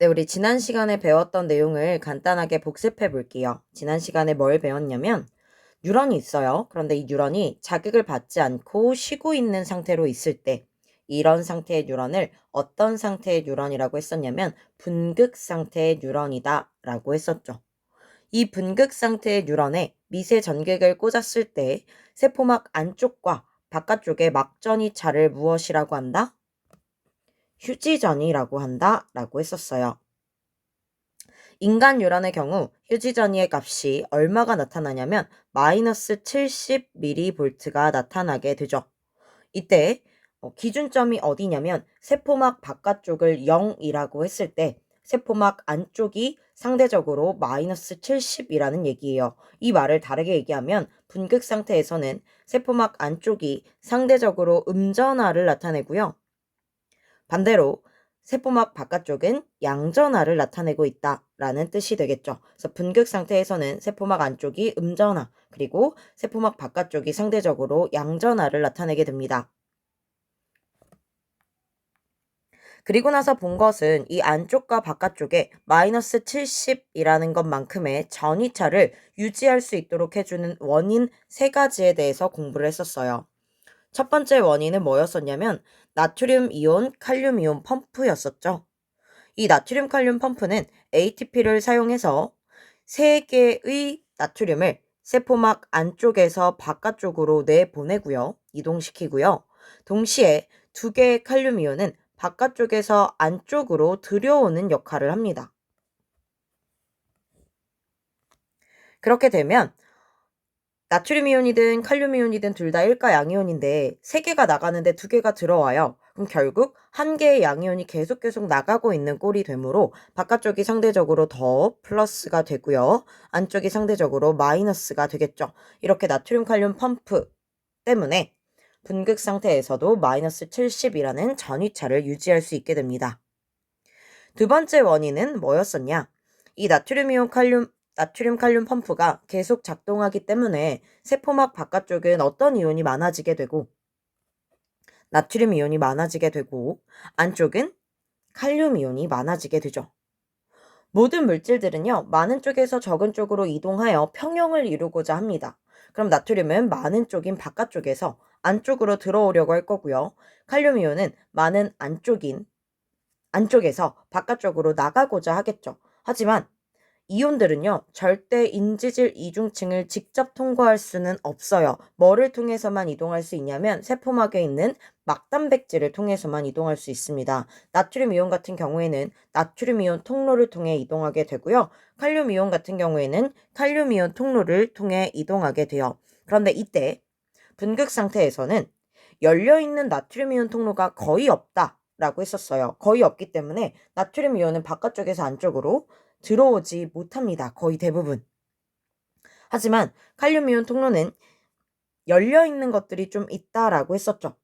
네, 우리 지난 시간에 배웠던 내용을 간단하게 복습해 볼게요. 지난 시간에 뭘 배웠냐면 뉴런이 있어요. 그런데 이 뉴런이 자극을 받지 않고 쉬고 있는 상태로 있을 때 이런 상태의 뉴런을 어떤 상태의 뉴런이라고 했었냐면 분극 상태의 뉴런이다 라고 했었죠. 이 분극 상태의 뉴런에 미세 전극을 꽂았을 때 세포막 안쪽과 바깥쪽의 막전이 차를 무엇이라고 한다? 휴지전이라고 한다 라고 했었어요. 인간 뉴런의 경우 휴지전이의 값이 얼마가 나타나냐면 마이너스 70mV가 나타나게 되죠. 이때 기준점이 어디냐면 세포막 바깥쪽을 0이라고 했을 때 세포막 안쪽이 상대적으로 마이너스 70이라는 얘기예요. 이 말을 다르게 얘기하면 분극 상태에서는 세포막 안쪽이 상대적으로 음전하를 나타내고요. 반대로 세포막 바깥쪽은 양전하를 나타내고 있다라는 뜻이 되겠죠. 그래서 분극 상태에서는 세포막 안쪽이 음전하, 그리고 세포막 바깥쪽이 상대적으로 양전하를 나타내게 됩니다. 그리고 나서 본 것은 이 안쪽과 바깥쪽에 마이너스 70이라는 것만큼의 전이차를 유지할 수 있도록 해주는 원인 3가지에 대해서 공부를 했었어요. 첫 번째 원인은 뭐였었냐면 나트륨 이온, 칼륨 이온 펌프였었죠. 이 나트륨 칼륨 펌프는 ATP를 사용해서 3개의 나트륨을 세포막 안쪽에서 바깥쪽으로 내보내고요. 이동시키고요. 동시에 2개의 칼륨 이온은 바깥쪽에서 안쪽으로 들여오는 역할을 합니다. 그렇게 되면 나트륨 이온이든 칼륨 이온이든 둘 다 1가 양이온인데 3개가 나가는데 2개가 들어와요. 그럼 결국 1개의 양이온이 계속 나가고 있는 꼴이 되므로 바깥쪽이 상대적으로 더 플러스가 되고요. 안쪽이 상대적으로 마이너스가 되겠죠. 이렇게 나트륨 칼륨 펌프 때문에 분극 상태에서도 마이너스 70이라는 전위차를 유지할 수 있게 됩니다. 두 번째 원인은 뭐였었냐? 이 나트륨 칼륨 펌프가 계속 작동하기 때문에 세포막 바깥쪽은 어떤 이온이 많아지게 되고 나트륨 이온이 많아지게 되고 안쪽은 칼륨 이온이 많아지게 되죠. 모든 물질들은요, 많은 쪽에서 적은 쪽으로 이동하여 평형을 이루고자 합니다. 그럼 나트륨은 많은 쪽인 바깥쪽에서 안쪽으로 들어오려고 할 거고요. 칼륨 이온은 많은 안쪽에서 바깥쪽으로 나가고자 하겠죠. 하지만 이온들은요, 절대 인지질 이중층을 직접 통과할 수는 없어요. 뭐를 통해서만 이동할 수 있냐면 세포막에 있는 막단백질을 통해서만 이동할 수 있습니다. 나트륨 이온 같은 경우에는 나트륨 이온 통로를 통해 이동하게 되고요. 칼륨 이온 같은 경우에는 칼륨 이온 통로를 통해 이동하게 돼요. 그런데 이때 분극 상태에서는 열려있는 나트륨 이온 통로가 거의 없다라고 했었어요. 거의 없기 때문에 나트륨 이온은 바깥쪽에서 안쪽으로 들어오지 못합니다. 거의 대부분. 하지만 칼륨 이온 통로는 열려있는 것들이 좀 있다라고 했었죠.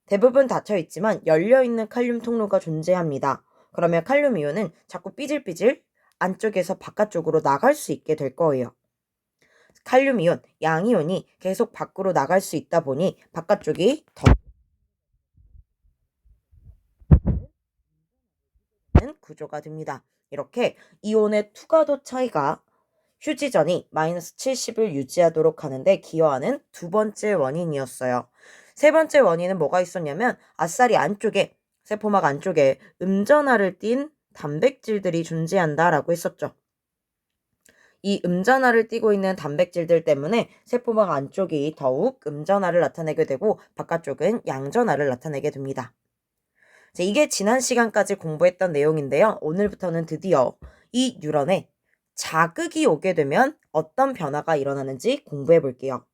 대부분 닫혀 있지만 열려있는 칼륨 통로가 존재합니다. 그러면 칼륨 이온은 자꾸 삐질삐질 안쪽에서 바깥쪽으로 나갈 수 있게 될 거예요. 칼륨 이온, 양이온이 계속 밖으로 나갈 수 있다 보니 바깥쪽이 더 구조가 됩니다. 이렇게 이온의 투과도 차이가 휴지전이 마이너스 70을 유지하도록 하는데 기여하는 두 번째 원인이었어요. 세 번째 원인은 뭐가 있었냐면 아싸리 안쪽에 세포막 안쪽에 음전하를 띤 단백질들이 존재한다라고 했었죠. 이 음전하를 띠고 있는 단백질들 때문에 세포막 안쪽이 더욱 음전하를 나타내게 되고 바깥쪽은 양전하를 나타내게 됩니다. 자, 이게 지난 시간까지 공부했던 내용인데요. 오늘부터는 드디어 이 뉴런에 자극이 오게 되면 어떤 변화가 일어나는지 공부해 볼게요.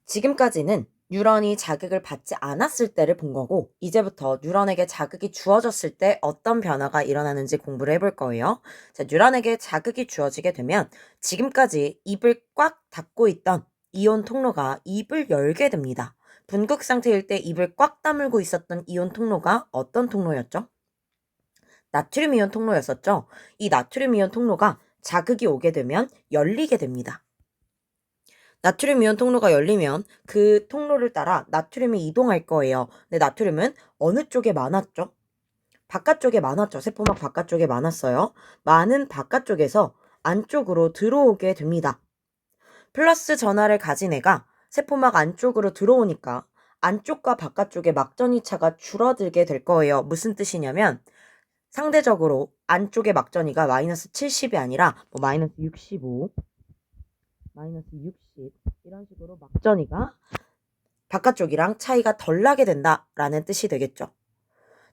지금까지는 뉴런이 자극을 받지 않았을 때를 본 거고 이제부터 뉴런에게 자극이 주어졌을 때 어떤 변화가 일어나는지 공부를 해볼 거예요. 자, 뉴런에게 자극이 주어지게 되면 지금까지 입을 꽉 닫고 있던 이온 통로가 입을 열게 됩니다. 분극 상태일 때 입을 꽉 다물고 있었던 이온 통로가 어떤 통로였죠? 나트륨 이온 통로였었죠. 이 나트륨 이온 통로가 자극이 오게 되면 열리게 됩니다. 나트륨 이온 통로가 열리면 그 통로를 따라 나트륨이 이동할 거예요. 근데 나트륨은 어느 쪽에 많았죠? 바깥쪽에 많았죠. 세포막 바깥쪽에 많았어요. 많은 바깥쪽에서 안쪽으로 들어오게 됩니다. 플러스 전하를 가진 애가 세포막 안쪽으로 들어오니까 안쪽과 바깥쪽의 막전이 차가 줄어들게 될 거예요. 무슨 뜻이냐면 상대적으로 안쪽의 막전이가 마이너스 70이 아니라 뭐 마이너스 65, 마이너스 60 이런 식으로 막전이가 바깥쪽이랑 차이가 덜 나게 된다라는 뜻이 되겠죠.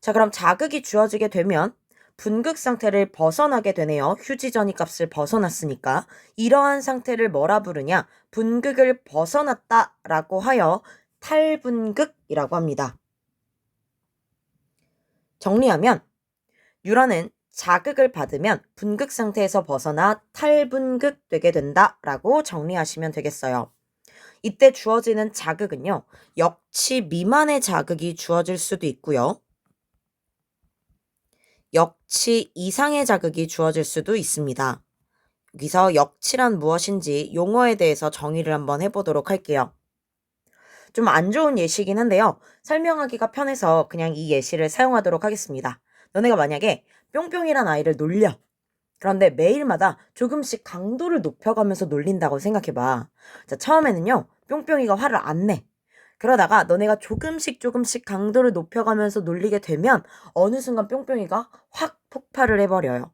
자, 그럼 자극이 주어지게 되면 분극 상태를 벗어나게 되네요. 휴지전이 값을 벗어났으니까. 이러한 상태를 뭐라 부르냐? 분극을 벗어났다라고 하여 탈분극이라고 합니다. 정리하면 뉴런은 자극을 받으면 분극 상태에서 벗어나 탈분극 되게 된다라고 정리하시면 되겠어요. 이때 주어지는 자극은요. 역치 미만의 자극이 주어질 수도 있고요. 역치 이상의 자극이 주어질 수도 있습니다. 여기서 역치란 무엇인지 용어에 대해서 정의를 한번 해보도록 할게요. 좀 안 좋은 예시긴 한데요. 설명하기가 편해서 그냥 이 예시를 사용하도록 하겠습니다. 너네가 만약에 뿅뿅이란 아이를 놀려. 그런데 매일마다 조금씩 강도를 높여가면서 놀린다고 생각해봐. 자, 처음에는요. 뿅뿅이가 화를 안 내. 그러다가 너네가 조금씩 강도를 높여가면서 놀리게 되면 어느 순간 뿅뿅이가 확 폭발을 해버려요.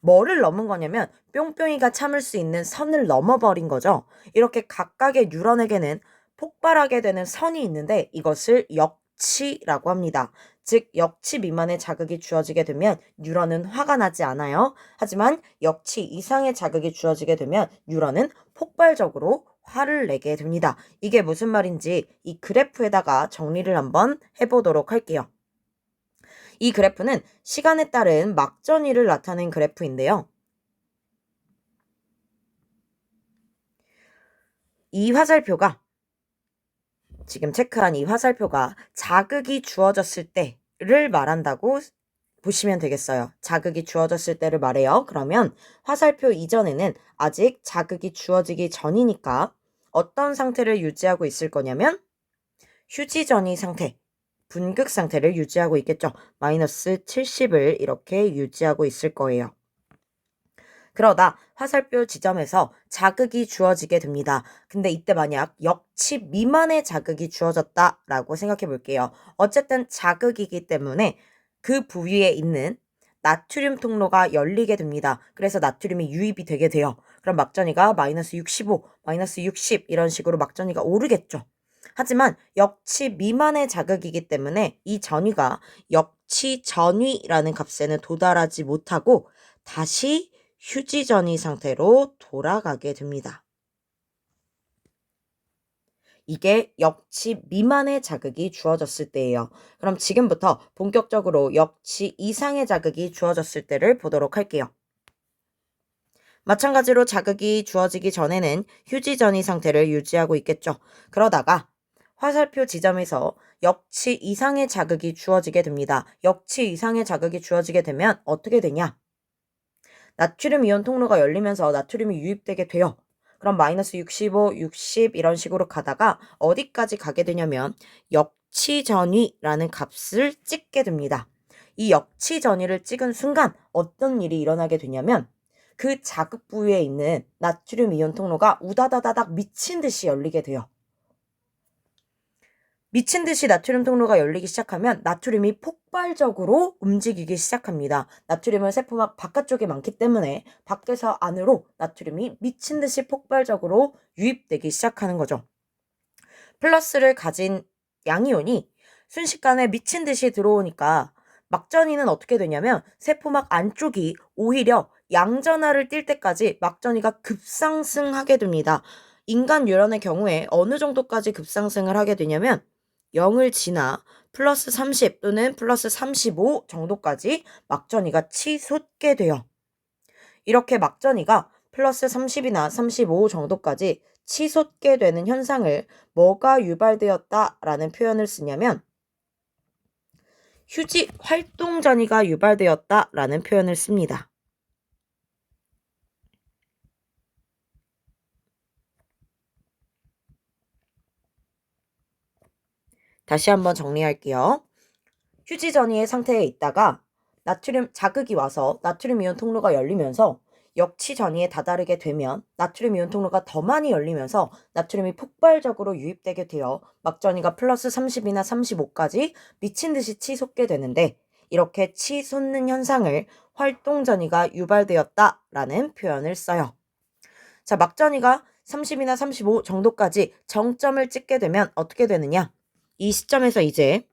뭐를 넘은 거냐면 뿅뿅이가 참을 수 있는 선을 넘어버린 거죠. 이렇게 각각의 뉴런에게는 폭발하게 되는 선이 있는데 이것을 역치라고 합니다. 즉 역치 미만의 자극이 주어지게 되면 뉴런은 화가 나지 않아요. 하지만 역치 이상의 자극이 주어지게 되면 뉴런은 폭발적으로 화를 내게 됩니다. 이게 무슨 말인지 이 그래프에다가 정리를 한번 해보도록 할게요. 이 그래프는 시간에 따른 막전위를 나타낸 그래프인데요. 이 화살표가 지금 체크한 이 화살표가 자극이 주어졌을 때를 말한다고 보시면 되겠어요. 자극이 주어졌을 때를 말해요. 그러면 화살표 이전에는 아직 자극이 주어지기 전이니까 어떤 상태를 유지하고 있을 거냐면 휴지전이 상태, 분극 상태를 유지하고 있겠죠. 마이너스 70을 이렇게 유지하고 있을 거예요. 그러다 화살표 지점에서 자극이 주어지게 됩니다. 근데 이때 만약 역치 미만의 자극이 주어졌다라고 생각해 볼게요. 어쨌든 자극이기 때문에 그 부위에 있는 나트륨 통로가 열리게 됩니다. 그래서 나트륨이 유입이 되게 돼요. 그럼 막전이가 마이너스 65, 마이너스 60 이런 식으로 막전이가 오르겠죠. 하지만 역치 미만의 자극이기 때문에 이 전위가 역치 전위라는 값에는 도달하지 못하고 다시 휴지전이 상태로 돌아가게 됩니다. 이게 역치 미만의 자극이 주어졌을 때예요. 그럼 지금부터 본격적으로 역치 이상의 자극이 주어졌을 때를 보도록 할게요. 마찬가지로 자극이 주어지기 전에는 휴지전이 상태를 유지하고 있겠죠. 그러다가 화살표 지점에서 역치 이상의 자극이 주어지게 됩니다. 역치 이상의 자극이 주어지게 되면 어떻게 되냐? 나트륨 이온 통로가 열리면서 나트륨이 유입되게 돼요. 그럼 마이너스 65, 60 이런 식으로 가다가 어디까지 가게 되냐면 역치전위라는 값을 찍게 됩니다. 이 역치전위를 찍은 순간 어떤 일이 일어나게 되냐면 그 자극 부위에 있는 나트륨 이온 통로가 우다다다닥 미친 듯이 열리게 돼요. 미친 듯이 나트륨 통로가 열리기 시작하면 나트륨이 폭발적으로 움직이기 시작합니다. 나트륨은 세포막 바깥쪽에 많기 때문에 밖에서 안으로 나트륨이 미친 듯이 폭발적으로 유입되기 시작하는 거죠. 플러스를 가진 양이온이 순식간에 미친 듯이 들어오니까 막전이는 어떻게 되냐면 세포막 안쪽이 오히려 양전하를 띌 때까지 막전이가 급상승하게 됩니다. 인간 뉴런의 경우에 어느 정도까지 급상승을 하게 되냐면 0을 지나 플러스 30 또는 플러스 35 정도까지 막전이가 치솟게 돼요. 이렇게 막전이가 플러스 30이나 35 정도까지 치솟게 되는 현상을 뭐가 유발되었다라는 표현을 쓰냐면 휴지 활동 전이가 유발되었다라는 표현을 씁니다. 다시 한번 정리할게요. 휴지 전이의 상태에 있다가 나트륨 자극이 와서 나트륨 이온 통로가 열리면서 역치 전이에 다다르게 되면 나트륨 이온 통로가 더 많이 열리면서 나트륨이 폭발적으로 유입되게 되어 막전이가 플러스 30이나 35까지 미친 듯이 치솟게 되는데, 이렇게 치솟는 현상을 활동전이가 유발되었다라는 표현을 써요. 자, 막전이가 30이나 35 정도까지 정점을 찍게 되면 어떻게 되느냐? 이 시점에서 이제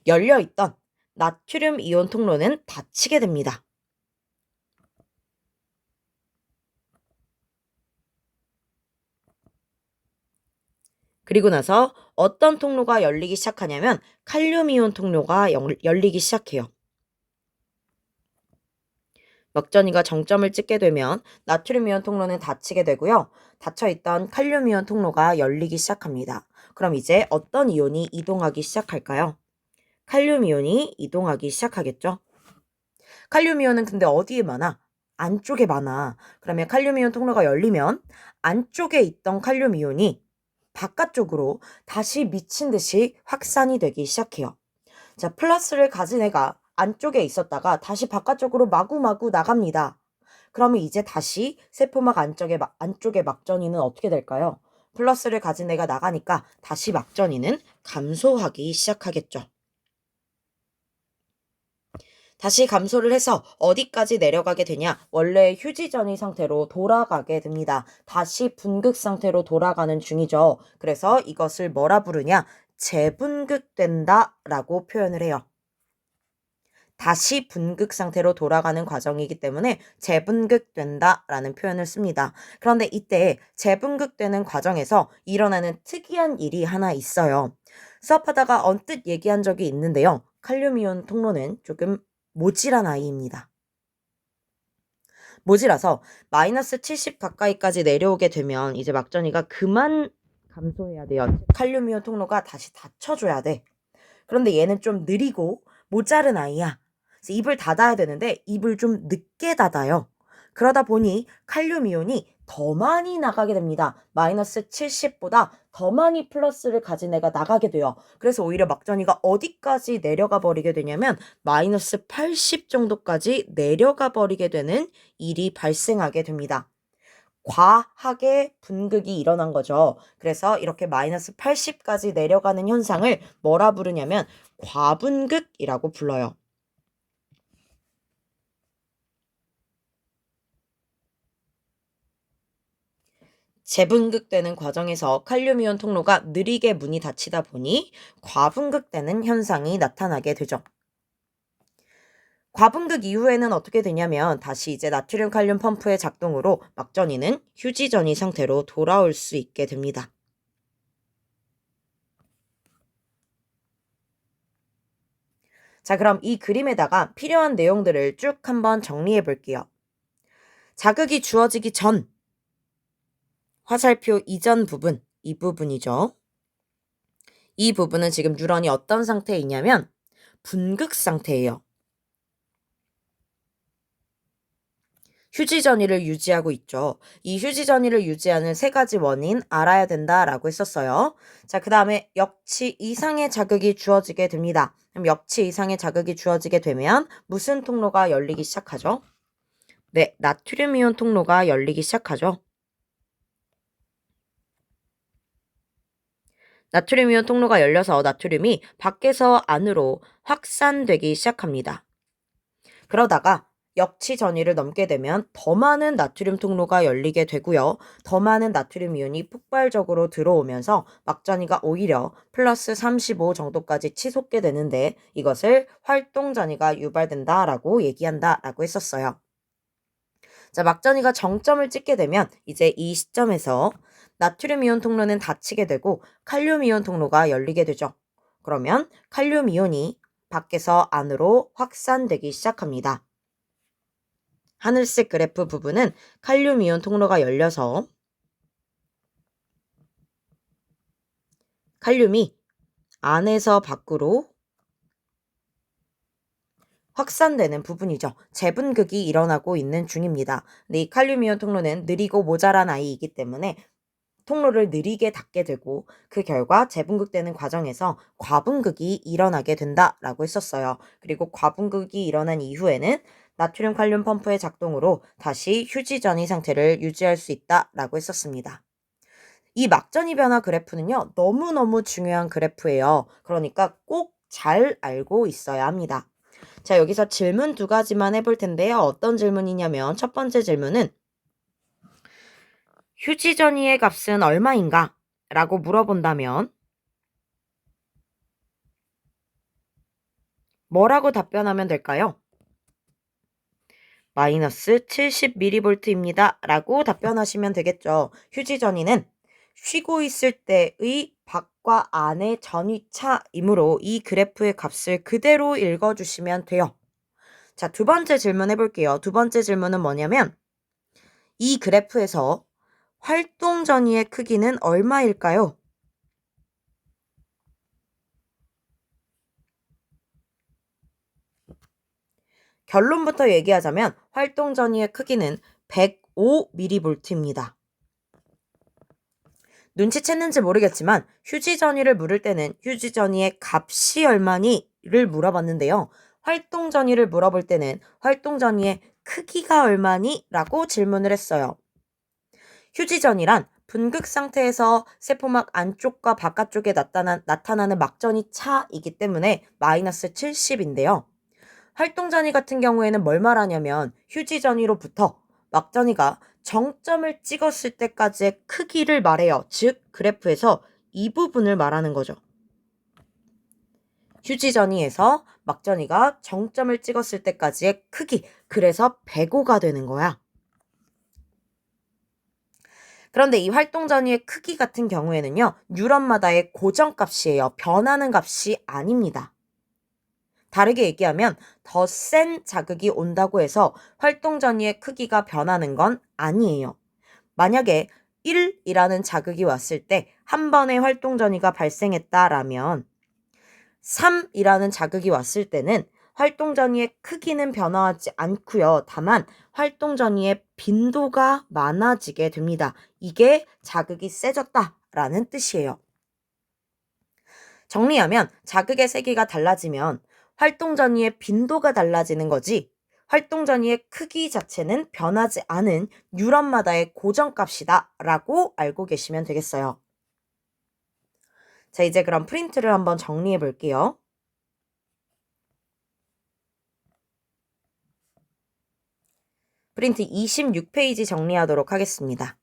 열려있던 나트륨 이온 통로는 닫히게 됩니다. 그리고 나서 어떤 통로가 열리기 시작하냐면 칼륨 이온 통로가 열리기 시작해요. 막전이가 정점을 찍게 되면 나트륨 이온 통로는 닫히게 되고요. 닫혀있던 칼륨 이온 통로가 열리기 시작합니다. 그럼 이제 어떤 이온이 이동하기 시작할까요? 칼륨 이온이 이동하기 시작하겠죠. 칼륨 이온은 근데 어디에 많아? 안쪽에 많아. 그러면 칼륨 이온 통로가 열리면 안쪽에 있던 칼륨 이온이 바깥쪽으로 다시 미친 듯이 확산이 되기 시작해요. 자, 플러스를 가진 애가 안쪽에 있었다가 다시 바깥쪽으로 마구마구 나갑니다. 그러면 이제 다시 세포막 안쪽에 막전이는 어떻게 될까요? 플러스를 가진 애가 나가니까 다시 막전이는 감소하기 시작하겠죠. 다시 감소를 해서 어디까지 내려가게 되냐? 원래 휴지전이 상태로 돌아가게 됩니다. 다시 분극 상태로 돌아가는 중이죠. 그래서 이것을 뭐라 부르냐? 재분극된다 라고 표현을 해요. 다시 분극 상태로 돌아가는 과정이기 때문에 재분극된다 라는 표현을 씁니다. 그런데 이때 재분극되는 과정에서 일어나는 특이한 일이 하나 있어요. 수업하다가 언뜻 얘기한 적이 있는데요. 칼륨이온 통로는 조금 모질한 아이입니다. 모질라서 마이너스 70 가까이까지 내려오게 되면 이제 막전이가 그만 감소해야 돼요. 칼륨이온 통로가 다시 닫혀줘야 돼. 그런데 얘는 좀 느리고 모자른 아이야. 그래서 입을 닫아야 되는데 입을 좀 늦게 닫아요. 그러다 보니 칼륨 이온이 더 많이 나가게 됩니다. 마이너스 70보다 더 많이 플러스를 가진 애가 나가게 돼요. 그래서 오히려 막전이가 어디까지 내려가 버리게 되냐면 마이너스 80 정도까지 내려가 버리게 되는 일이 발생하게 됩니다. 과하게 분극이 일어난 거죠. 그래서 이렇게 마이너스 80까지 내려가는 현상을 뭐라 부르냐면 과분극이라고 불러요. 재분극되는 과정에서 칼륨이온 통로가 느리게 문이 닫히다 보니 과분극되는 현상이 나타나게 되죠. 과분극 이후에는 어떻게 되냐면 다시 이제 나트륨 칼륨 펌프의 작동으로 막전이는 휴지전이 상태로 돌아올 수 있게 됩니다. 자, 그럼 이 그림에다가 필요한 내용들을 쭉 한번 정리해 볼게요. 자극이 주어지기 전 화살표 이전 부분, 이 부분이죠. 이 부분은 지금 뉴런이 어떤 상태에 있냐면 분극 상태예요. 휴지 전이를 유지하고 있죠. 이 휴지 전이를 유지하는 세 가지 원인 알아야 된다라고 했었어요. 자, 그 다음에 역치 이상의 자극이 주어지게 됩니다. 그럼 역치 이상의 자극이 주어지게 되면 무슨 통로가 열리기 시작하죠? 네, 나트륨 이온 통로가 열리기 시작하죠. 나트륨 이온 통로가 열려서 나트륨이 밖에서 안으로 확산되기 시작합니다. 그러다가 역치 전이를 넘게 되면 더 많은 나트륨 통로가 열리게 되고요. 더 많은 나트륨 이온이 폭발적으로 들어오면서 막전이가 오히려 플러스 35 정도까지 치솟게 되는데 이것을 활동전이가 유발된다라고 얘기한다라고 했었어요. 자, 막전이가 정점을 찍게 되면 이제 이 시점에서 나트륨 이온 통로는 닫히게 되고 칼륨 이온 통로가 열리게 되죠. 그러면 칼륨 이온이 밖에서 안으로 확산되기 시작합니다. 하늘색 그래프 부분은 칼륨 이온 통로가 열려서 칼륨이 안에서 밖으로 확산되는 부분이죠. 재분극이 일어나고 있는 중입니다. 근데 이 칼륨 이온 통로는 느리고 모자란 아이이기 때문에 통로를 느리게 닫게 되고 그 결과 재분극되는 과정에서 과분극이 일어나게 된다라고 했었어요. 그리고 과분극이 일어난 이후에는 나트륨 칼륨 펌프의 작동으로 다시 휴지전이 상태를 유지할 수 있다라고 했었습니다. 이 막전이 변화 그래프는요, 너무너무 중요한 그래프예요. 그러니까 꼭 잘 알고 있어야 합니다. 자, 여기서 질문 2가지만 해볼 텐데요. 어떤 질문이냐면 첫 번째 질문은 휴지 전이의 값은 얼마인가? 라고 물어본다면 뭐라고 답변하면 될까요? 마이너스 70mV입니다. 라고 답변하시면 되겠죠. 휴지 전이는 쉬고 있을 때의 밖과 안의 전위차이므로 이 그래프의 값을 그대로 읽어주시면 돼요. 자, 두 번째 질문 해볼게요. 두 번째 질문은 뭐냐면 이 그래프에서 활동 전위의 크기는 얼마일까요? 결론부터 얘기하자면 활동 전위의 크기는 105mV입니다. 눈치챘는지 모르겠지만 휴지 전위를 물을 때는 휴지 전위의 값이 얼마니를 물어봤는데요. 활동 전위를 물어볼 때는 활동 전위의 크기가 얼마니? 라고 질문을 했어요. 휴지 전위란 분극 상태에서 세포막 안쪽과 바깥쪽에 나타나는 막전위 차이기 때문에 마이너스 70인데요. 활동 전위 같은 경우에는 뭘 말하냐면 휴지 전위로부터 막전위가 정점을 찍었을 때까지의 크기를 말해요. 즉 그래프에서 이 부분을 말하는 거죠. 휴지 전위에서 막전위가 정점을 찍었을 때까지의 크기, 그래서 105가 되는 거야. 그런데 이 활동 전위의 크기 같은 경우에는요, 뉴런마다의 고정값이에요. 변하는 값이 아닙니다. 다르게 얘기하면 더 센 자극이 온다고 해서 활동 전위의 크기가 변하는 건 아니에요. 만약에 1이라는 자극이 왔을 때 한 번의 활동 전위가 발생했다라면 3이라는 자극이 왔을 때는 활동 전위의 크기는 변화하지 않고요. 다만 활동 전위의 빈도가 많아지게 됩니다. 이게 자극이 세졌다라는 뜻이에요. 정리하면 자극의 세기가 달라지면 활동 전위의 빈도가 달라지는 거지 활동 전위의 크기 자체는 변하지 않은 뉴런마다의 고정값이다 라고 알고 계시면 되겠어요. 자, 이제 그럼 프린트를 한번 정리해 볼게요. 프린트 26페이지 정리하도록 하겠습니다.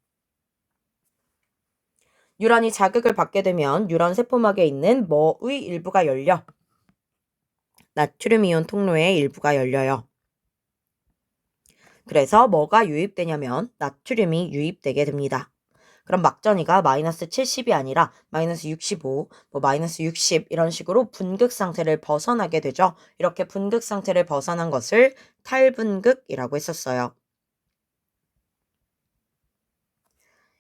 뉴런이 자극을 받게 되면 뉴런 세포막에 있는 뭐의 일부가 열려 나트륨 이온 통로의 일부가 열려요. 그래서 뭐가 유입되냐면 나트륨이 유입되게 됩니다. 그럼 막전위가 마이너스 70이 아니라 마이너스 65, 마이너스 60 이런 식으로 분극 상태를 벗어나게 되죠. 이렇게 분극 상태를 벗어난 것을 탈분극이라고 했었어요.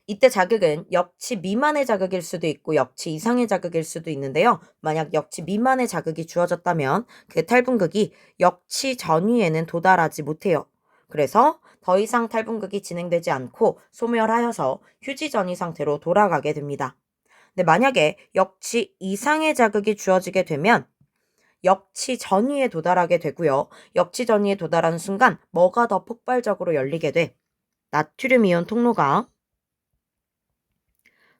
이때 자극은 역치 미만의 자극일 수도 있고 역치 이상의 자극일 수도 있는데요. 만약 역치 미만의 자극이 주어졌다면 그 탈분극이 역치 전위에는 도달하지 못해요. 그래서 더 이상 탈분극이 진행되지 않고 소멸하여서 휴지 전위 상태로 돌아가게 됩니다. 근데 만약에 역치 이상의 자극이 주어지게 되면 역치 전위에 도달하게 되고요. 역치 전위에 도달하는 순간 뭐가 더 폭발적으로 열리게 돼? 나트륨 이온 통로가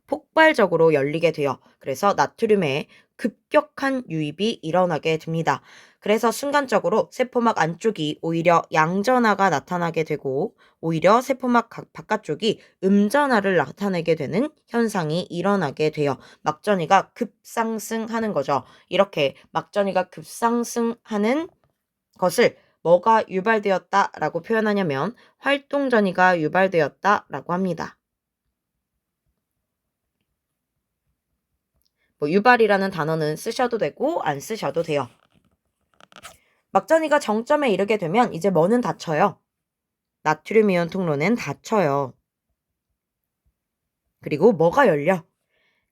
폭발적으로 열리게 돼요. 그래서 나트륨의 급격한 유입이 일어나게 됩니다. 그래서 순간적으로 세포막 안쪽이 오히려 양전하가 나타나게 되고 오히려 세포막 바깥쪽이 음전하를 나타내게 되는 현상이 일어나게 돼요. 막전이가 급상승하는 거죠. 이렇게 막전이가 급상승하는 것을 뭐가 유발되었다라고 표현하냐면 활동전이가 유발되었다라고 합니다. 유발이라는 단어는 쓰셔도 되고 안 쓰셔도 돼요. 막전이가 정점에 이르게 되면 이제 뭐는 닫혀요? 나트륨 이온 통로는 닫혀요. 그리고 뭐가 열려?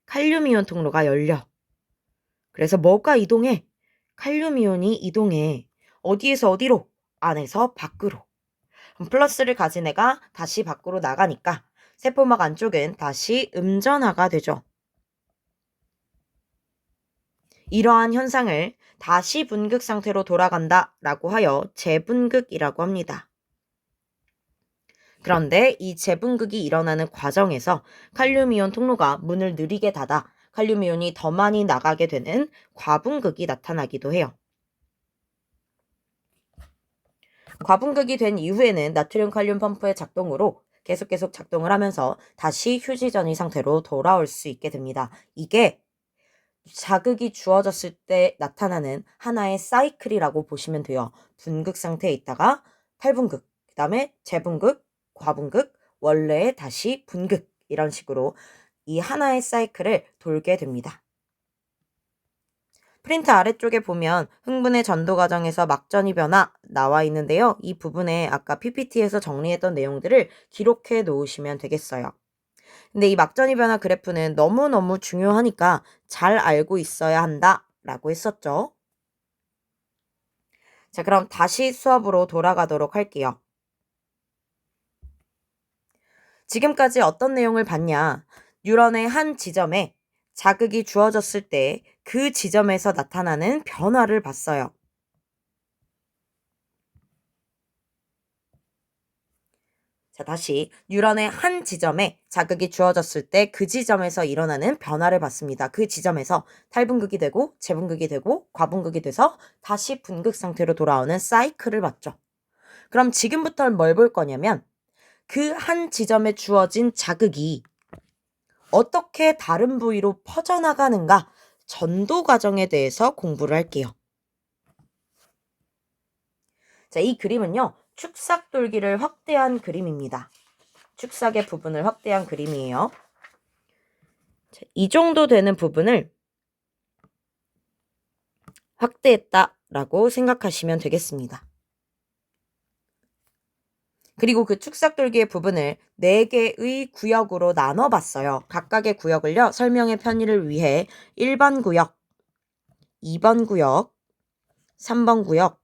칼륨 이온 통로가 열려. 그래서 뭐가 이동해? 칼륨 이온이 이동해. 어디에서 어디로? 안에서 밖으로. 플러스를 가진 애가 다시 밖으로 나가니까 세포막 안쪽은 다시 음전화가 되죠. 이러한 현상을 다시 분극 상태로 돌아간다 라고 하여 재분극이라고 합니다. 그런데 이 재분극이 일어나는 과정에서 칼륨이온 통로가 문을 느리게 닫아 칼륨이온이 더 많이 나가게 되는 과분극이 나타나기도 해요. 과분극이 된 이후에는 나트륨 칼륨 펌프의 작동으로 계속 작동을 하면서 다시 휴지 전이 상태로 돌아올 수 있게 됩니다. 이게 자극이 주어졌을 때 나타나는 하나의 사이클이라고 보시면 돼요. 분극 상태에 있다가 탈분극, 그 다음에 재분극, 과분극, 원래의 다시 분극, 이런 식으로 이 하나의 사이클을 돌게 됩니다. 프린트 아래쪽에 보면 흥분의 전도 과정에서 막전이 변화 나와 있는데요. 이 부분에 아까 PPT에서 정리했던 내용들을 기록해 놓으시면 되겠어요. 근데 이 막전이 변화 그래프는 너무너무 중요하니까 잘 알고 있어야 한다 라고 했었죠. 자, 그럼 다시 수업으로 돌아가도록 할게요. 지금까지 어떤 내용을 봤냐? 뉴런의 한 지점에 자극이 주어졌을 때 그 지점에서 나타나는 변화를 봤어요. 자, 다시 뉴런의 한 지점에 자극이 주어졌을 때 그 지점에서 일어나는 변화를 봤습니다. 그 지점에서 탈분극이 되고 재분극이 되고 과분극이 돼서 다시 분극 상태로 돌아오는 사이클을 봤죠. 그럼 지금부터는 뭘 볼 거냐면 그 한 지점에 주어진 자극이 어떻게 다른 부위로 퍼져나가는가 전도 과정에 대해서 공부를 할게요. 자, 이 그림은요. 축삭돌기를 확대한 그림입니다. 축삭의 부분을 확대한 그림이에요. 자, 이 정도 되는 부분을 확대했다라고 생각하시면 되겠습니다. 그리고 그 축삭돌기의 부분을 4개의 구역으로 나눠봤어요. 각각의 구역을요. 설명의 편의를 위해 1번 구역, 2번 구역, 3번 구역,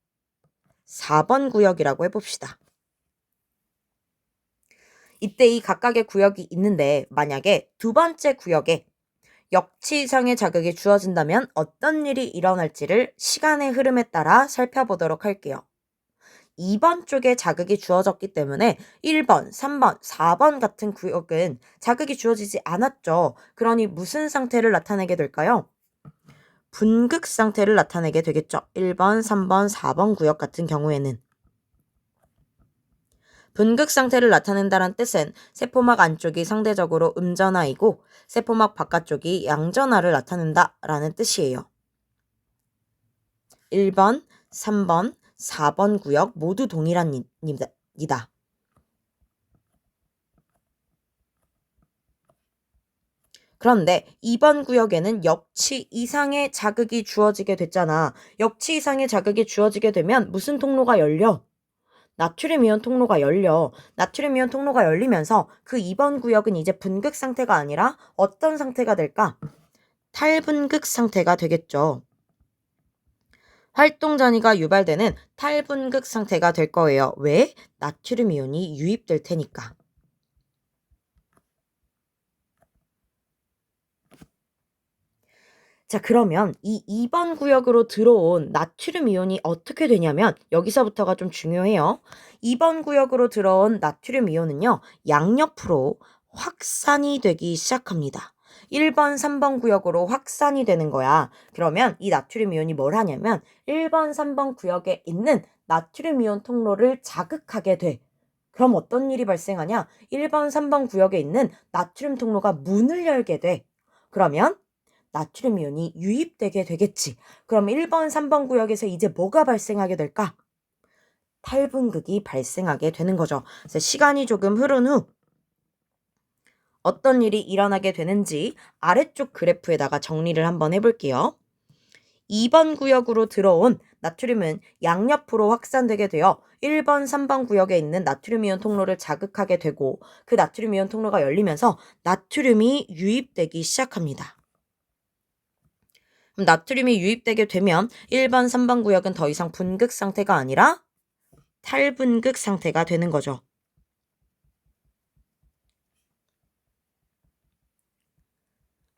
4번 구역이라고 해봅시다. 이때 이 각각의 구역이 있는데 만약에 두 번째 구역에 역치 이상의 자극이 주어진다면 어떤 일이 일어날지를 시간의 흐름에 따라 살펴보도록 할게요. 2번 쪽에 자극이 주어졌기 때문에 1번, 3번, 4번 같은 구역은 자극이 주어지지 않았죠. 그러니 무슨 상태를 나타내게 될까요? 분극 상태를 나타내게 되겠죠. 1번, 3번, 4번 구역 같은 경우에는. 분극 상태를 나타낸다는 뜻은 세포막 안쪽이 상대적으로 음전화이고 세포막 바깥쪽이 양전화를 나타낸다라는 뜻이에요. 1번, 3번, 4번 구역 모두 동일합니다. 그런데 2번 구역에는 역치 이상의 자극이 주어지게 됐잖아. 역치 이상의 자극이 주어지게 되면 무슨 통로가 열려? 나트륨 이온 통로가 열려. 나트륨 이온 통로가 열리면서 그 2번 구역은 이제 분극 상태가 아니라 어떤 상태가 될까? 탈분극 상태가 되겠죠. 활동 전이가 유발되는 탈분극 상태가 될 거예요. 왜? 나트륨 이온이 유입될 테니까. 자, 그러면 이 2번 구역으로 들어온 나트륨 이온이 어떻게 되냐면 여기서부터가 좀 중요해요. 2번 구역으로 들어온 나트륨 이온은요. 양옆으로 확산이 되기 시작합니다. 1번, 3번 구역으로 확산이 되는 거야. 그러면 이 나트륨 이온이 뭘 하냐면 1번, 3번 구역에 있는 나트륨 이온 통로를 자극하게 돼. 그럼 어떤 일이 발생하냐? 1번, 3번 구역에 있는 나트륨 통로가 문을 열게 돼. 그러면 나트륨 이온이 유입되게 되겠지. 그럼 1번, 3번 구역에서 이제 뭐가 발생하게 될까? 탈분극이 발생하게 되는 거죠. 그래서 시간이 조금 흐른 후 어떤 일이 일어나게 되는지 아래쪽 그래프에다가 정리를 한번 해볼게요. 2번 구역으로 들어온 나트륨은 양옆으로 확산되게 되어 1번, 3번 구역에 있는 나트륨 이온 통로를 자극하게 되고 그 나트륨 이온 통로가 열리면서 나트륨이 유입되기 시작합니다. 그럼 나트륨이 유입되게 되면 1번, 3번 구역은 더 이상 분극 상태가 아니라 탈분극 상태가 되는 거죠.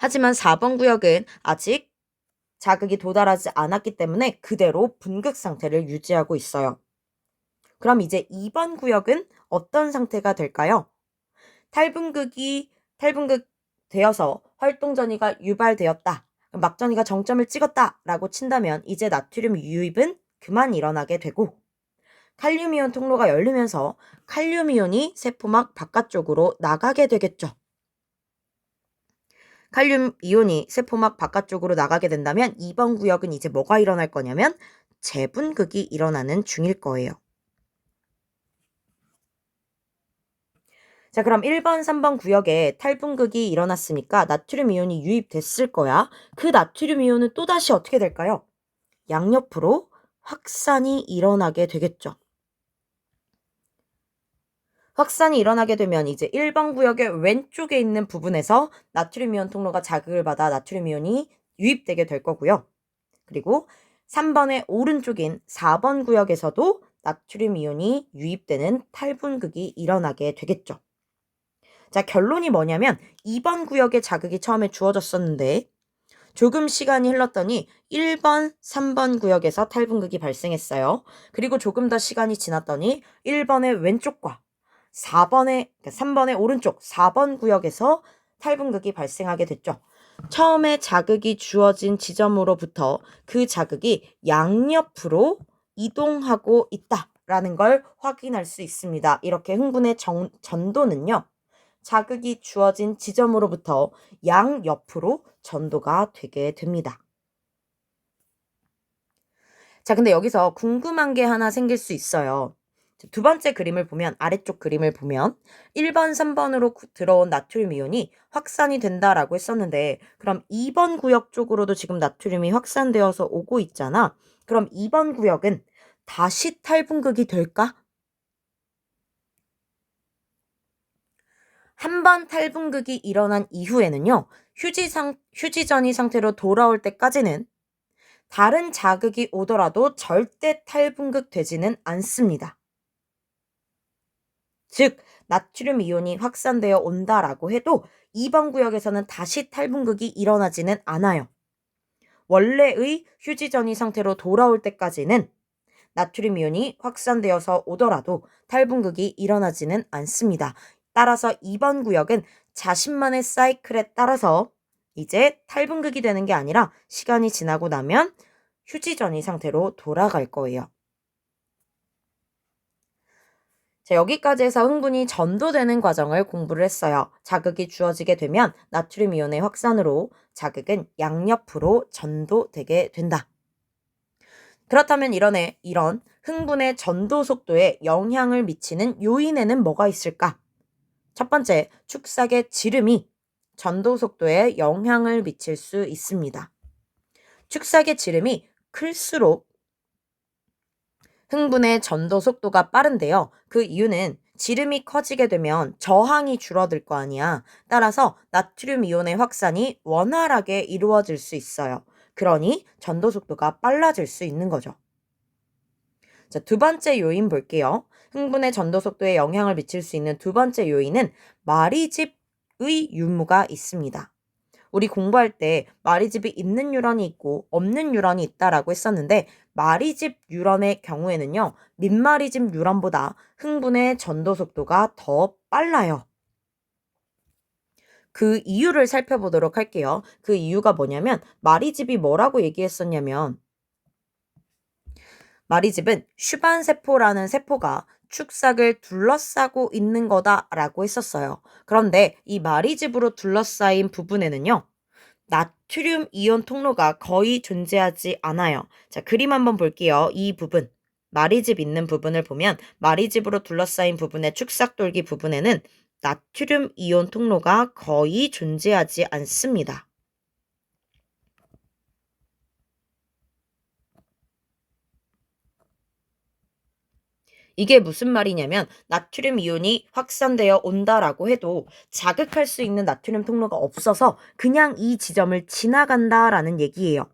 하지만 4번 구역은 아직 자극이 도달하지 않았기 때문에 그대로 분극 상태를 유지하고 있어요. 그럼 이제 2번 구역은 어떤 상태가 될까요? 탈분극 되어서 활동전이가 유발되었다. 막전이가 정점을 찍었다라고 친다면 이제 나트륨 유입은 그만 일어나게 되고 칼륨이온 통로가 열리면서 칼륨이온이 세포막 바깥쪽으로 나가게 되겠죠. 칼륨 이온이 세포막 바깥쪽으로 나가게 된다면 2번 구역은 이제 뭐가 일어날 거냐면 재분극이 일어나는 중일 거예요. 자, 그럼 1번, 3번 구역에 탈분극이 일어났으니까 나트륨 이온이 유입됐을 거야. 그 나트륨 이온은 또다시 어떻게 될까요? 양옆으로 확산이 일어나게 되겠죠. 확산이 일어나게 되면 이제 1번 구역의 왼쪽에 있는 부분에서 나트륨 이온 통로가 자극을 받아 나트륨 이온이 유입되게 될 거고요. 그리고 3번의 오른쪽인 4번 구역에서도 나트륨 이온이 유입되는 탈분극이 일어나게 되겠죠. 자, 결론이 뭐냐면 2번 구역에 자극이 처음에 주어졌었는데 조금 시간이 흘렀더니 1번, 3번 구역에서 탈분극이 발생했어요. 그리고 조금 더 시간이 지났더니 1번의 왼쪽과 3번의 오른쪽 4번 구역에서 탈분극이 발생하게 됐죠. 처음에 자극이 주어진 지점으로부터 그 자극이 양옆으로 이동하고 있다라는 걸 확인할 수 있습니다. 이렇게 흥분의 전도는요. 자극이 주어진 지점으로부터 양옆으로 전도가 되게 됩니다. 자, 근데 여기서 궁금한 게 하나 생길 수 있어요. 두 번째 그림을 보면, 아래쪽 그림을 보면 1번, 3번으로 들어온 나트륨 이온이 확산이 된다라고 했었는데 그럼 2번 구역 쪽으로도 지금 나트륨이 확산되어서 오고 있잖아. 그럼 2번 구역은 다시 탈분극이 될까? 한 번 탈분극이 일어난 이후에는요. 휴지전이 상태로 돌아올 때까지는 다른 자극이 오더라도 절대 탈분극 되지는 않습니다. 즉 나트륨 이온이 확산되어 온다라고 해도 2번 구역에서는 다시 탈분극이 일어나지는 않아요. 원래의 휴지전이 상태로 돌아올 때까지는 나트륨 이온이 확산되어서 오더라도 탈분극이 일어나지는 않습니다. 따라서 2번 구역은 자신만의 사이클에 따라서 이제 탈분극이 되는 게 아니라 시간이 지나고 나면 휴지전이 상태로 돌아갈 거예요. 자, 여기까지 해서 흥분이 전도되는 과정을 공부를 했어요. 자극이 주어지게 되면 나트륨 이온의 확산으로 자극은 양옆으로 전도되게 된다. 그렇다면 이런 흥분의 전도 속도에 영향을 미치는 요인에는 뭐가 있을까? 첫 번째, 축삭의 지름이 전도 속도에 영향을 미칠 수 있습니다. 축삭의 지름이 클수록 흥분의 전도 속도가 빠른데요. 그 이유는 지름이 커지게 되면 저항이 줄어들 거 아니야. 따라서 나트륨 이온의 확산이 원활하게 이루어질 수 있어요. 그러니 전도 속도가 빨라질 수 있는 거죠. 자, 두 번째 요인 볼게요. 흥분의 전도 속도에 영향을 미칠 수 있는 두 번째 요인은 마리집의 유무가 있습니다. 우리 공부할 때 마리집이 있는 뉴런이 있고 없는 뉴런이 있다라고 했었는데 마리집 뉴런의 경우에는요. 민마리집 뉴런보다 흥분의 전도 속도가 더 빨라요. 그 이유를 살펴보도록 할게요. 그 이유가 뭐냐면 마리집이 뭐라고 얘기했었냐면 마리집은 슈반세포라는 세포가 축삭을 둘러싸고 있는 거다라고 했었어요. 그런데 이 마리집으로 둘러싸인 부분에는요. 나트륨 이온 통로가 거의 존재하지 않아요. 자, 그림 한번 볼게요. 이 부분. 마리집 있는 부분을 보면 마리집으로 둘러싸인 부분의 축삭돌기 부분에는 나트륨 이온 통로가 거의 존재하지 않습니다. 이게 무슨 말이냐면 나트륨 이온이 확산되어 온다라고 해도 자극할 수 있는 나트륨 통로가 없어서 그냥 이 지점을 지나간다라는 얘기예요.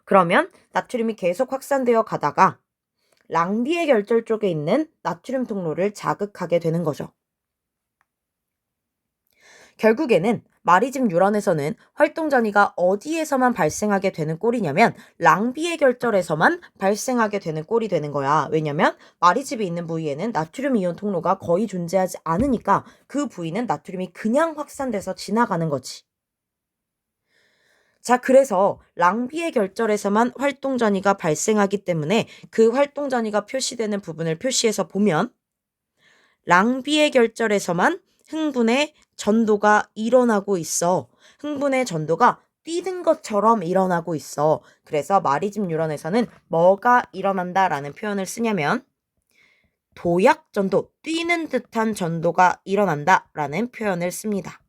그러면 나트륨이 계속 확산되어 가다가 랑비의 결절 쪽에 있는 나트륨 통로를 자극하게 되는 거죠. 결국에는 마리즘 뉴런에서는 활동전이가 어디에서만 발생하게 되는 꼴이냐면 랑비의 결절에서만 발생하게 되는 꼴이 되는 거야. 왜냐면 마리집이 있는 부위에는 나트륨 이온 통로가 거의 존재하지 않으니까 그 부위는 나트륨이 그냥 확산돼서 지나가는 거지. 자, 그래서 랑비의 결절에서만 활동전이가 발생하기 때문에 그 활동전이가 표시되는 부분을 표시해서 보면 랑비의 결절에서만 흥분의 전도가 일어나고 있어. 흥분의 전도가 뛰는 것처럼 일어나고 있어. 그래서 마리즘 뉴런에서는 뭐가 일어난다라는 표현을 쓰냐면 도약 전도, 뛰는 듯한 전도가 일어난다라는 표현을 씁니다.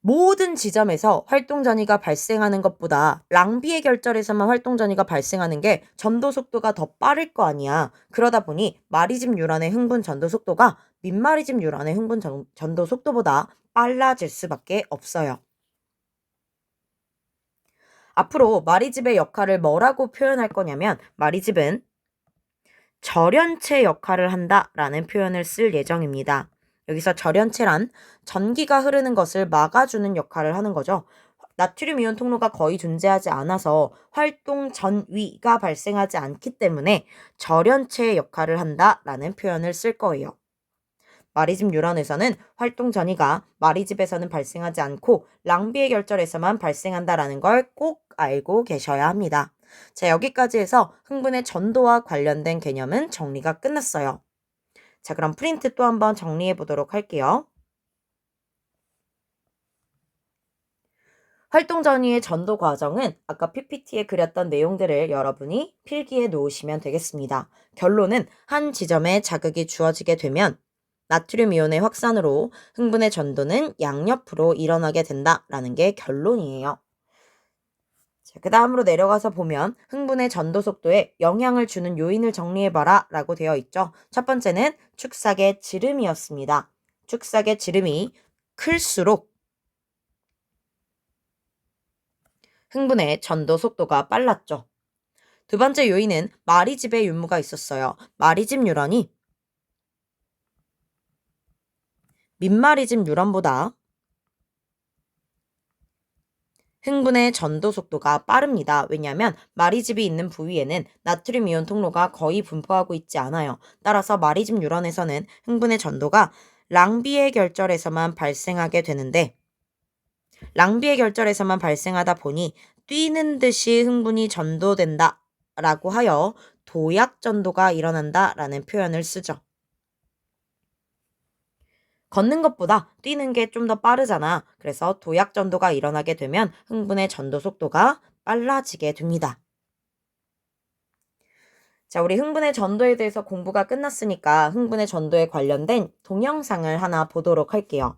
모든 지점에서 활동전이가 발생하는 것보다 랑비의 결절에서만 활동전이가 발생하는 게 전도 속도가 더 빠를 거 아니야. 그러다 보니 마리즘 뉴런의 흥분 전도 속도가 민마리즘 뉴런의 흥분 전도 속도보다 빨라질 수밖에 없어요. 앞으로 마리집의 역할을 뭐라고 표현할 거냐면 마리집은 절연체 역할을 한다라는 표현을 쓸 예정입니다. 여기서 절연체란 전기가 흐르는 것을 막아주는 역할을 하는 거죠. 나트륨 이온 통로가 거의 존재하지 않아서 활동 전위가 발생하지 않기 때문에 절연체의 역할을 한다라는 표현을 쓸 거예요. 마리집 뉴런에서는 활동 전이가 마리집에서는 발생하지 않고 랑비의 결절에서만 발생한다라는 걸 꼭 알고 계셔야 합니다. 자, 여기까지 해서 흥분의 전도와 관련된 개념은 정리가 끝났어요. 자, 그럼 프린트 또 한번 정리해 보도록 할게요. 활동 전이의 전도 과정은 아까 PPT에 그렸던 내용들을 여러분이 필기해 놓으시면 되겠습니다. 결론은 한 지점에 자극이 주어지게 되면 나트륨 이온의 확산으로 흥분의 전도는 양옆으로 일어나게 된다라는 게 결론이에요. 자, 그 다음으로 내려가서 보면 흥분의 전도 속도에 영향을 주는 요인을 정리해봐라 라고 되어 있죠. 첫 번째는 축삭의 지름이었습니다. 축삭의 지름이 클수록 흥분의 전도 속도가 빨랐죠. 두 번째 요인은 마리집의 윤무가 있었어요. 마리집 뉴런이 민마리집 뉴런보다 흥분의 전도 속도가 빠릅니다. 왜냐하면 마리집이 있는 부위에는 나트륨 이온 통로가 거의 분포하고 있지 않아요. 따라서 마리집 뉴런에서는 흥분의 전도가 랑비의 결절에서만 발생하게 되는데 랑비의 결절에서만 발생하다 보니 뛰는 듯이 흥분이 전도된다 라고 하여 도약 전도가 일어난다 라는 표현을 쓰죠. 걷는 것보다 뛰는 게 좀 더 빠르잖아. 그래서 도약 전도가 일어나게 되면 흥분의 전도 속도가 빨라지게 됩니다. 자, 우리 흥분의 전도에 대해서 공부가 끝났으니까 흥분의 전도에 관련된 동영상을 하나 보도록 할게요.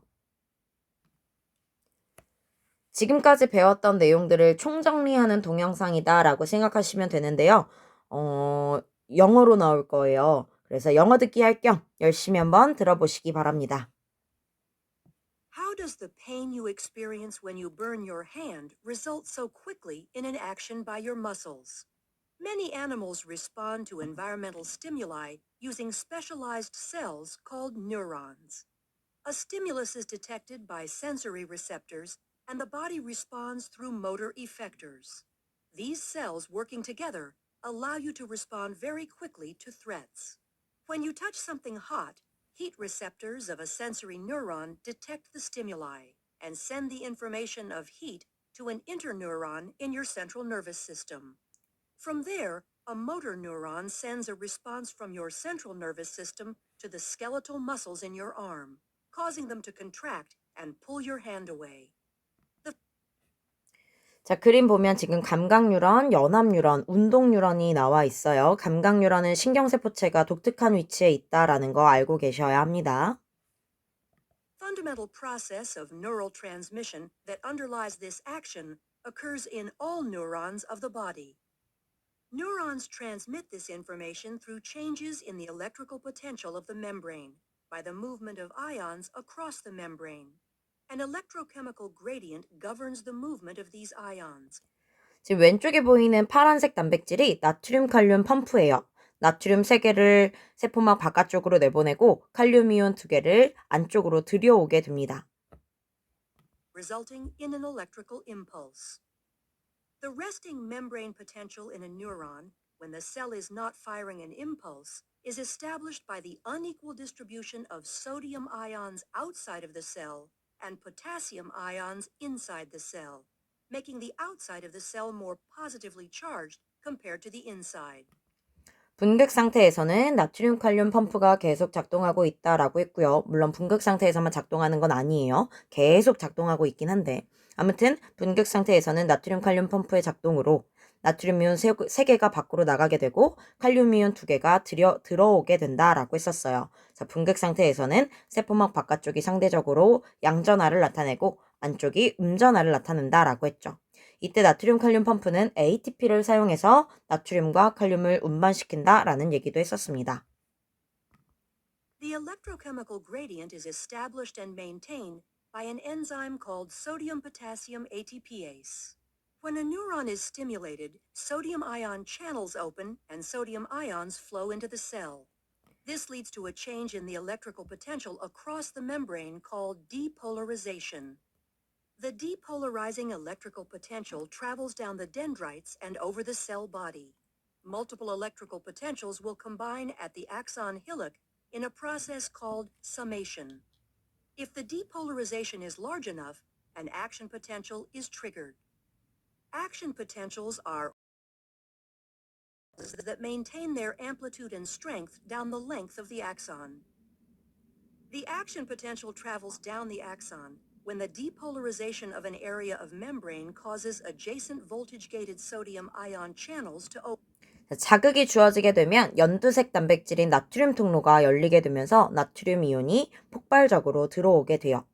지금까지 배웠던 내용들을 총정리하는 동영상이다라고 생각하시면 되는데요. 영어로 나올 거예요. 그래서 영어 듣기 할 겸 열심히 한번 들어보시기 바랍니다. How does the pain you experience when you burn your hand result so quickly in an action by your muscles? Many animals respond to environmental stimuli using specialized cells called neurons. A stimulus is detected by sensory receptors, and the body responds through motor effectors. These cells working together allow you to respond very quickly to threats. When you touch something hot, heat receptors of a sensory neuron detect the stimuli and send the information of heat to an interneuron in your central nervous system. From there, a motor neuron sends a response from your central nervous system to the skeletal muscles in your arm, causing them to contract and pull your hand away. 자, 그림 보면 지금 감각뉴런, 연합뉴런, 운동뉴런이 나와 있어요. 감각뉴런은 신경세포체가 독특한 위치에 있다라는 거 알고 계셔야 합니다. Fundamental process of neural transmission that underlies this action occurs in all neurons of the body. Neurons transmit this information through changes in the electrical potential of the membrane by the movement of ions across the membrane. An electrochemical gradient governs the movement of these ions. 지금 왼쪽에 보이는 파란색 단백질이 나트륨 칼륨 펌프예요. 나트륨 3개를 세포막 바깥쪽으로 내보내고 칼륨이온 2개를 안쪽으로 들여오게 됩니다. resulting in an electrical impulse. The resting membrane potential in a neuron, when the cell is not firing an impulse, is established by the unequal distribution of sodium ions outside of the cell and potassium ions inside the cell, making the outside of the cell more positively charged compared to the inside. 분극 상태에서는 나트륨 칼륨 펌프가 계속 작동하고 있다라고 했고요. 물론 분극 상태에서만 작동하는 건 아니에요. 계속 작동하고 있긴 한데 아무튼 분극 상태에서는 나트륨 칼륨 펌프의 작동으로 나트륨이온 3개가 밖으로 나가게 되고 칼륨이온 2개가 들어오게 된다라고 했었어요. 자, 분극 상태에서는 세포막 바깥쪽이 상대적으로 양전하를 나타내고 안쪽이 음전하를 나타낸다라고 했죠. 이때 나트륨 칼륨 펌프는 ATP를 사용해서 나트륨과 칼륨을 운반시킨다라는 얘기도 했었습니다. The electrochemical gradient is established and maintained by an enzyme called sodium potassium ATPase. When a neuron is stimulated, sodium ion channels open and sodium ions flow into the cell. This leads to a change in the electrical potential across the membrane called depolarization. The depolarizing electrical potential travels down the dendrites and over the cell body. Multiple electrical potentials will combine at the axon hillock in a process called summation. If the depolarization is large enough, an action potential is triggered. Action potentials are that maintain their amplitude and strength down the length of the axon. The action potential travels down the axon when the depolarization of an area of membrane causes adjacent voltage-gated sodium ion channels to open. 자극이 주어지게 되면 연두색 단백질인 나트륨 통로가 열리게 되면서 나트륨 이온이 폭발적으로 들어오게 돼요.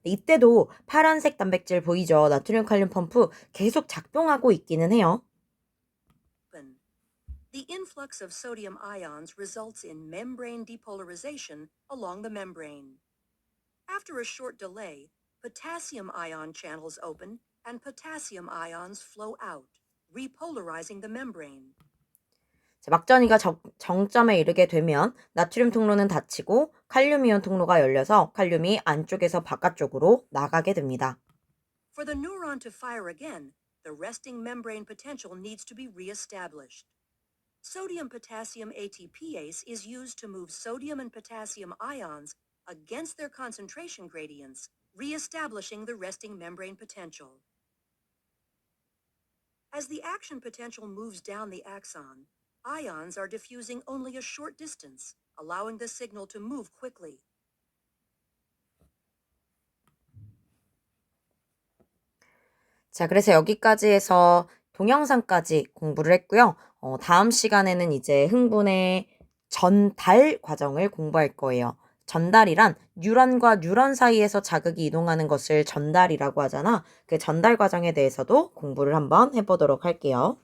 이때도 파란색 단백질 보이죠? 나트륨 칼륨 펌프 계속 작동하고 있기는 해요. The influx of sodium ions results in membrane depolarization along the membrane. After a short delay, potassium ion channels open and potassium ions flow out, repolarizing the membrane. 막전이가 정점에 이르게 되면 나트륨 통로는 닫히고 칼륨이온 통로가 열려서 칼륨이 안쪽에서 바깥쪽으로 나가게 됩니다. For the neuron to fire again, the resting membrane potential needs to be reestablished. Sodium potassium ATPase is used to move sodium and potassium ions against their concentration gradients, reestablishing the resting membrane potential. As the action potential moves down the axon, ions are diffusing only a short distance, allowing the signal to move quickly. 자, 그래서 여기까지 해서 동영상까지 공부를 했고요. 다음 시간에는 이제 흥분의 전달 과정을 공부할 거예요. 전달이란 뉴런과 뉴런 사이에서 자극이 이동하는 것을 전달이라고 하잖아. 그 전달 과정에 대해서도 공부를 한번 해보도록 할게요.